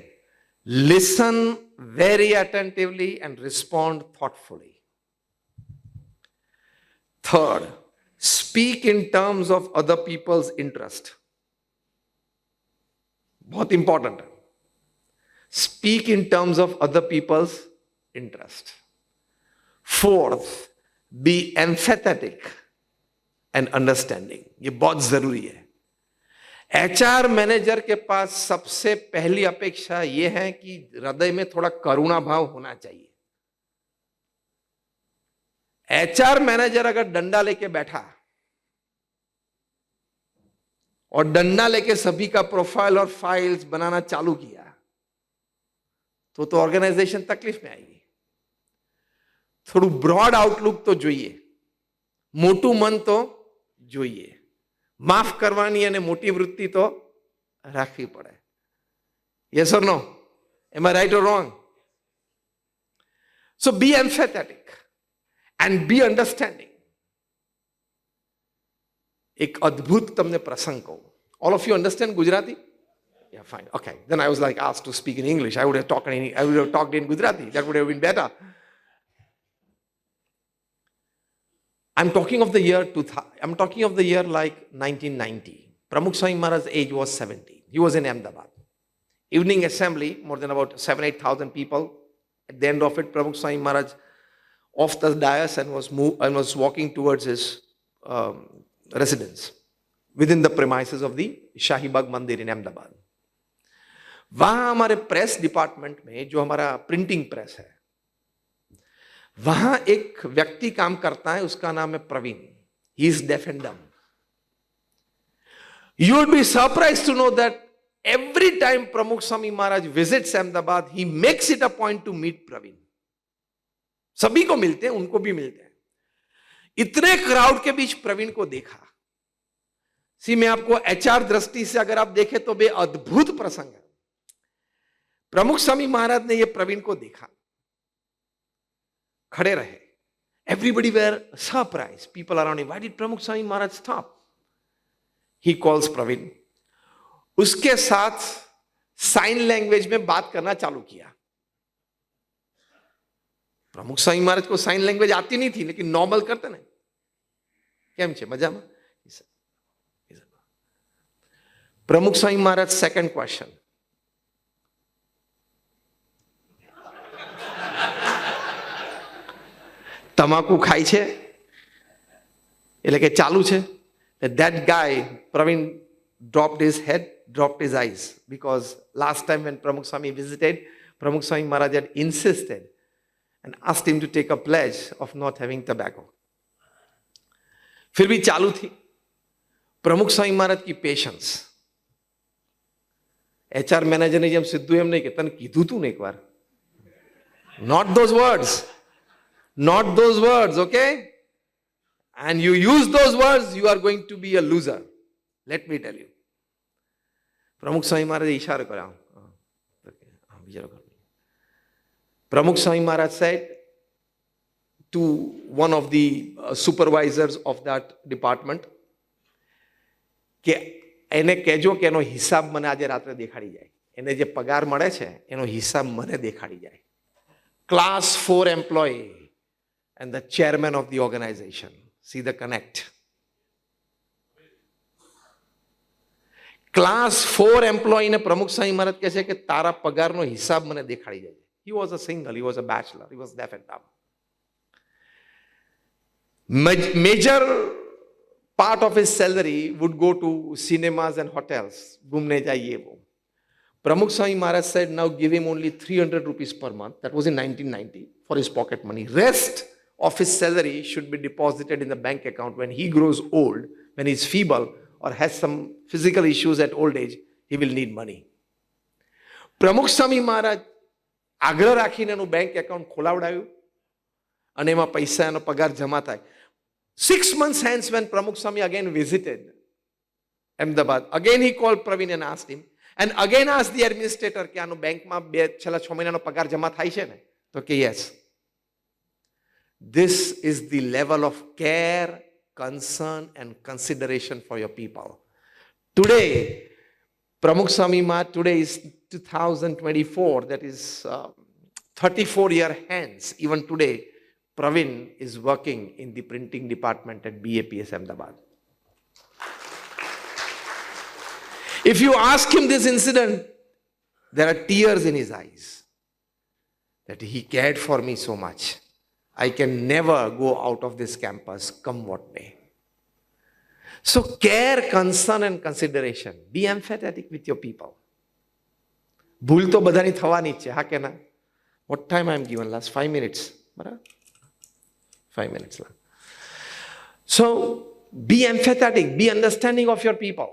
listen very attentively and respond thoughtfully. Third, speak in terms of other people's interest, बहुत इंपॉर्टेंट है. Speak in terms of other people's interest. Fourth, be empathetic and understanding. ये बहुत जरूरी है. HR manager के पास सबसे पहली अपेक्षा यह है कि हृदय में थोड़ा करुणा भाव होना चाहिए. एचआर मैनेजर अगर डंडा लेके बैठा और डंडा लेके सभी का प्रोफाइल और फाइल्स बनाना चालू किया तो ऑर्गेनाइजेशन तकलीफ में आएगी. થોડું બ્રોડ આઉટલુક તો જોઈએ, મોટું મન તો જોઈએ, માફ કરવાની અને મોટી વૃત્તિ તો રાખવી પડે. Yes or no? Am I right or wrong? So be empathetic and be understanding. એક અદ્ભુત તમને પ્રસંગ કહું. All of you understand Gujarati? Yeah, fine. Okay. Then I was like asked to speak in English. I would have talked in Gujarati. That would have been better. I'm talking of the year 2000. I'm talking of the year like 1990. Pramukh Swami Maharaj's age was 70. He was in Ahmedabad. Evening assembly, more than about 7,000-8,000 people. At the end of it, Pramukh Swami Maharaj off the dais and was walking towards his residence within the premises of the Shahi Bagh Mandir in Ahmedabad. वहां हमारे press department में जो हमारा printing press है, वहां एक व्यक्ति काम करता है, उसका नाम है Praveen. He is deaf and dumb. You would be surprise to know that every time Pramukh Swami Maharaj visits Ahmedabad, he makes it a point to meet Praveen. सभी को मिलते हैं, उनको भी मिलते हैं. इतने क्राउड के बीच प्रवीण को देखा. मैं आपको एचआर दृष्टि से अगर आप देखें तो बे अद्भुत प्रसंग है. प्रमुख स्वामी महाराज ने यह प्रवीण को देखा, खड़े रहे. Everybody were surprise. People around him. Why did Pramukh Swami Maharaj stop? He calls Praveen. उसके साथ साइन लैंग्वेज में बात करना चालू किया. प्रमुख स्वामी महाराज को साइन लैंग्वेज आती नहीं थी, लेकिन नॉर्मल करते ना. केम छे? मजामा? प्रमुख स्वामी महाराज सेकंड क्वेश्चन. તમાકુ ખાય છે એટલે કે ચાલુ છે? That guy, Praveen, dropped his head, dropped his eyes, because last time when Pramukh Swami visited, Pramukh Swami Maharaj had insisted and asked him to take a pledge of not having tobacco. फिर भी चालू थी. प्रमुख स्वामी महाराज की patience. HR manager ने જેમ સીધું એમ નહીં કે તને કીધું તું ને એકવાર. Not those words. Not those words, okay? And you use those words, you are going to be a loser. Let me tell you. Pramukh Swami Maharaj इशारा करा. Pramukh Swami Maharaj said to one of the supervisors of that department કે એને કહેજો કે એનો હિસાબ મને આજે રાત્રે દેખાડી જાય. એને જે પગાર મળે છે એનો હિસાબ મને દેખાડી જાય. Class 4 employee and the chairman of the organization. See the connect. Class 4 employee ने प्रमुख स्वामी महाराज कहते कि तारा पगार नो हिसाब मने देखाड़ी जाए. He was a single, he was a bachelor, he was deaf and dumb. Major part of his salary would go to cinemas and hotels. घूमने जाइए वो. Pramukh Swami Maharaj said, now give him only 300 rupees per month. That was in 1990 for his pocket money. Rest of his salary should be deposited in the bank account. When he grows old, when he's feeble or has some physical issues at old age, he will need money. Pramukh Swami Maharaj આગ્રહ રાખીને એનું bank account ખોલાવડાવ્યું અને એમાં પૈસા એનો પગાર જમા થાય. 6 months hence, when Pramukh Swami again visited Ahmedabad, again he called Praveen and asked him, and again asked the administrator કે આનો બેંકમાં છેલ્લા 6 મહિનાનો પગાર જમા થાય છે ને? તો કે yes. This is the level of care, concern and consideration for your people. Today, Pramukh Swami Maharaj, today is 2024, that is 34 years hence, even today, Praveen is working in the printing department at BAPS Ahmedabad. If you ask him this incident, there are tears in his eyes that he cared for me so much. I can never go out of this campus, come what may. So care, concern and consideration. Be empathetic with your people. ભૂલ તો બધાની થવાની જ છે, હા કે ના? What time I am given? Last 5 minutes. બરાબર? 5 minutes. So be empathetic, be understanding of your people.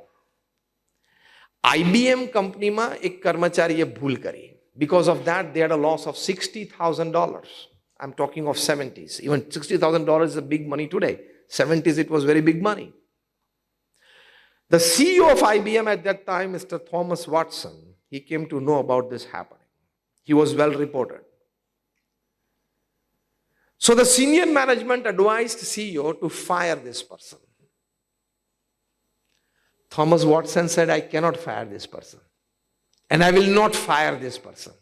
IBM કંપનીમાં એક કર્મચારીએ ભૂલ કરી. Because of that, they had a loss of $60,000. I'm talking of 70s. Even $60,000 is a big money today. 70s, it was very big money. The CEO of IBM at that time, Mr. Thomas Watson, he came to know about this happening. He was well reported. So the senior management advised CEO to fire this person. Thomas Watson said, I cannot fire this person. And I will not fire this person.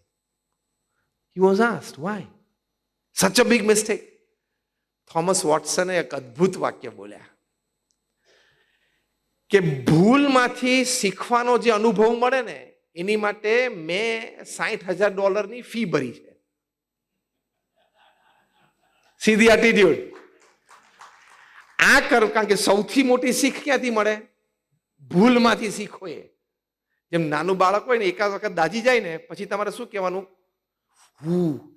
He was asked, why? Such a big mistake. Thomas Watson એક અદ્ભુત વાક્ય બોલ્યા કે ભૂલમાંથી શીખવાનો જે અનુભવ મળે ને એની માટે મેં $60,000 ફી ભરી છે. See the attitude. કારણ કે સૌથી મોટી શીખ ક્યાંથી મળે? ભૂલમાંથી શીખો. એ જેમ નાનું બાળક હોય ને, એકાદ વખત દાજી જાય ને, પછી તમારે શું કહેવાનું?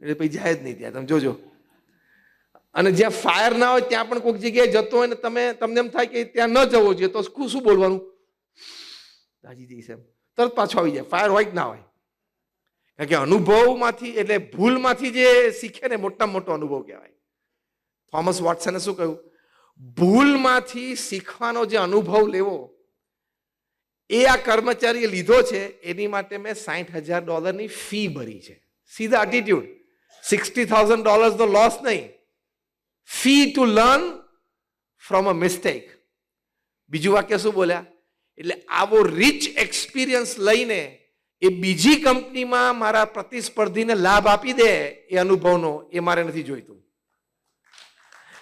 એટલે પછી જાય જ નહીં ત્યાં. તમે જોજો. અને જ્યાં ફાયર ના હોય ત્યાં પણ કોઈક જગ્યાએ જતો હોય ને તમને એમ થાય કે ત્યાં ન જવો જોઈએ, તો શું બોલવાનું? દાજી જઈશ એમ, તરત પાછો આવી જાય. ફાયર હોય કે ના હોય, કારણ કે અનુભવમાંથી, એટલે ભૂલમાંથી જે શીખે ને, મોટામાં મોટો અનુભવ કહેવાય. થોમસ વોટસને શું કહ્યું? ભૂલમાંથી શીખવાનો જે અનુભવ લેવો એ આ કર્મચારીએ લીધો છે, એની માટે મેં $60,000 ફી ભરી છે. See the attitude. $60,000 નો લોસ નહીં, fee to learn from a mistake. બીજું વાક્ય શું બોલ્યા? એટલે આવો રિચ એક્સપિરિયન્સ લઈને એ બીજી કંપનીમાં મારા પ્રતિસ્પર્ધીને લાભ આપી દે, એ અનુભવનો, એ મારે નથી જોઈતું.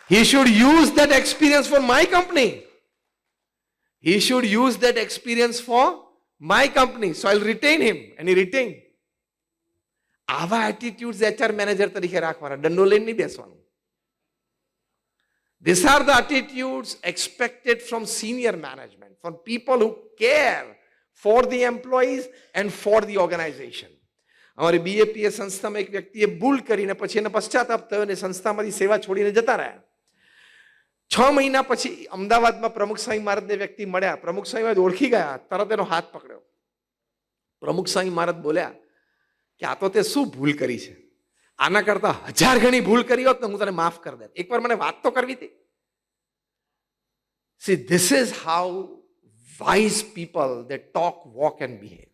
He should use that experience for my company. He should use that experience for my company. So I'll retain him. And he retained. આવા એટીટ્યુડ્સ HR મેનેજર તરીકે રાખવાના, દંડો લઈને નહીં બેસવાનું. These are the attitudes expected from senior management, from people who care for the employees and for the organization. અમારી BAPS સંસ્થામાં એક વ્યક્તિએ ભૂલ કરીને પછી એને પશ્ચાતાપ થયો અને સંસ્થામાંથી સેવા છોડીને જતા રહ્યા. 6 મહિના પછી અમદાવાદમાં પ્રમુખ સ્વામી મહારાજને વ્યક્તિ મળ્યા. પ્રમુખ સ્વામી મહારાજ ઓળખી ગયા, તરત એનો હાથ પકડ્યો. પ્રમુખ સ્વામી મહારાજ બોલ્યા કે આ તો તે શું ભૂલ કરી છે? આના કરતા 1000 ગણી ભૂલ કરી હોત ને હું તને માફ કરી દેત. એકવાર મને વાત તો કરવી હતી. See, this is how wise people, they talk, walk and behave.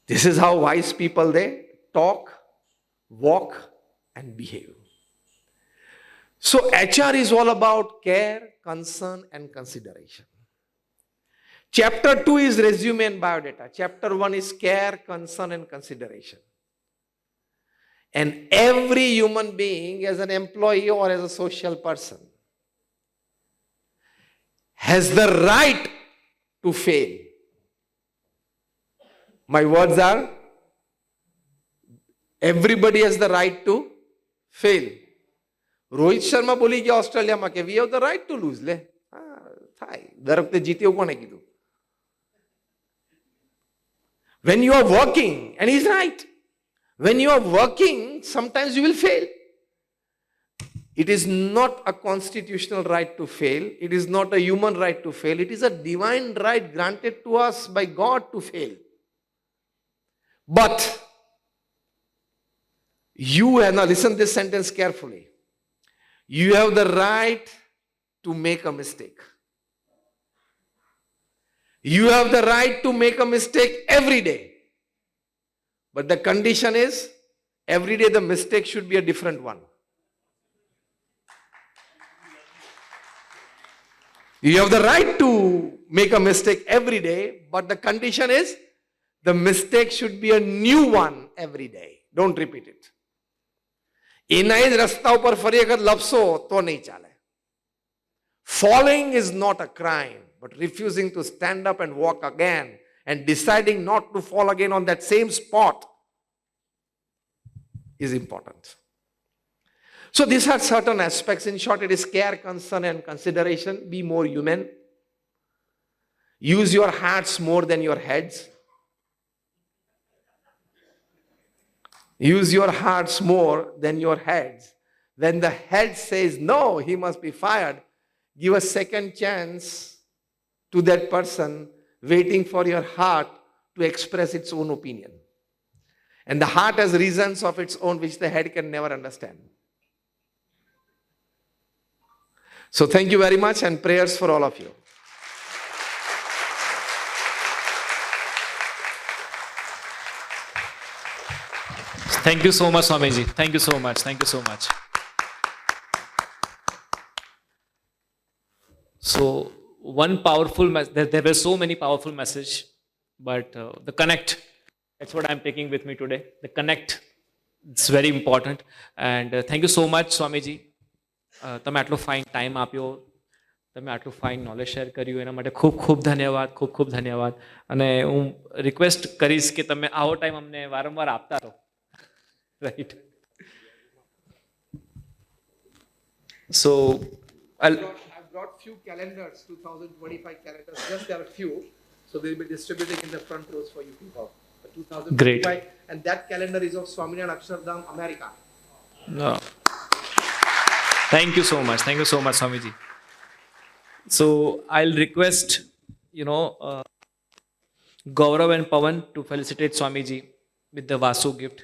This is how wise people, they talk, walk and behave. So HR is all about care, concern and consideration. Chapter 2 is resume and biodata. Chapter 1 is care, concern and consideration. And every human being, as an employee or as a social person, has the right to fail. My words are, everybody has the right to fail. Rohit Sharma બોલી ગયા ઓસ્ટ્રેલિયામાં કે we have the right to lose. લે થાય, દર વખતે જીતે એવું કોણે કીધું? When you are working, and he's right, when you are working, sometimes you will fail. It is not a constitutional right to fail. It is not a human right to fail. It is a divine right granted to us by God to fail. But you have, now listen this sentence carefully. You have the right to make a mistake. You have the right to make a mistake every day. But the condition is, every day the mistake should be a different one. You have the right to make a mistake every day, but the condition is, the mistake should be a new one every day. Don't repeat it. એના જ રસ્તા ઉપર ફરી વખત લપસો તો નહીં ચાલે. Falling is not a crime, but refusing to stand up and walk again and deciding not to fall again on that same spot is important. So these are certain aspects. In short, it is care, concern, and consideration. Be more human. Use your hearts more than your heads. Use your hearts more than your heads. When the head says no, he must be fired, give a second chance to that person, waiting for your heart to express its own opinion. And the heart has reasons of its own which the head can never understand. So thank you very much, and prayers for all of you. Thank you so much, Swamiji. Thank you so much. Thank you so much. So one powerful message, there were so many powerful messages, but the connect, that's what I'm taking with me today. The connect, it's very important. And thank you so much, Swamiji. તમે આટલો fine time આપ્યો, તમે આટલું fine knowledge share કર્યું, એના માટે ખૂબ ખૂબ ધન્યવાદ, ખૂબ ખૂબ ધન્યવાદ. અને હું રિક્વેસ્ટ કરીશ કે તમે આવો ટાઈમ અમને વારંવાર આપતા રહો. Right. So I've brought few calendars, 2025 calendars. Just there are few, so they'll be distributing in the front rows for you people. 2025, Great. and that calendar is of Swaminarayan Akshardham, America. No. Thank you so much. Thank you so much, Swamiji. So I'll request, Gaurav and Pawan to felicitate Swamiji with the Vasu gift.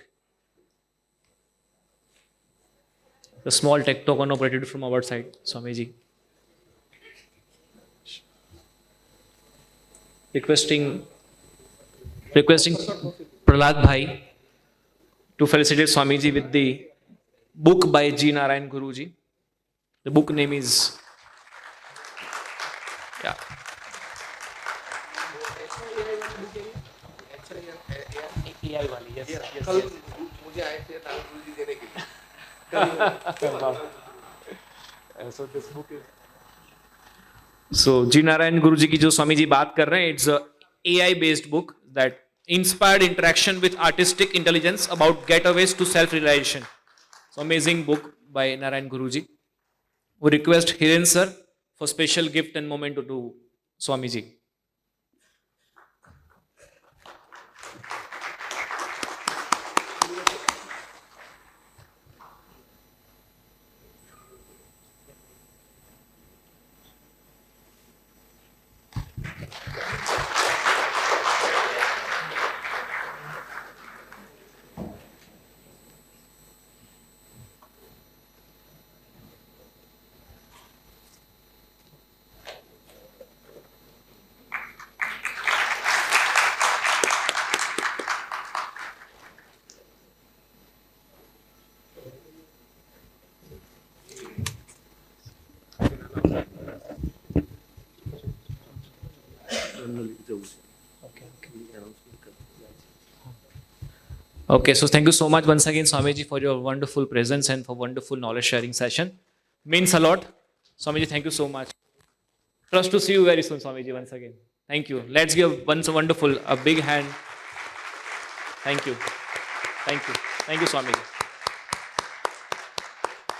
The small tech token of gratitude from our side, Swamiji. Requesting Prahlad Bhai to felicitate Swamiji with the book by G. Narayan Guruji. The book name is, yeah. AI वाली, yes, yes, कल yes. मुझे आए थे नारायण गुरु जी देने के लिए. So this book is. So G. Narayan Guruji की जो स्वामी जी बात कर रहे हैं, it's a AI based book that inspired interaction with artistic intelligence about getaways to self-realization. So amazing book by Narayan Guruji. We request Hiren sir for special gift and moment to Swamiji. Okay, so thank you so much once again, Swamiji, for your wonderful presence and for wonderful knowledge sharing session. Means a lot. Swamiji, thank you so much. Trust to see you very soon, Swamiji, once again. Thank you. Let's give once a wonderful, a big hand. Thank you. Thank you. Thank you, Swamiji.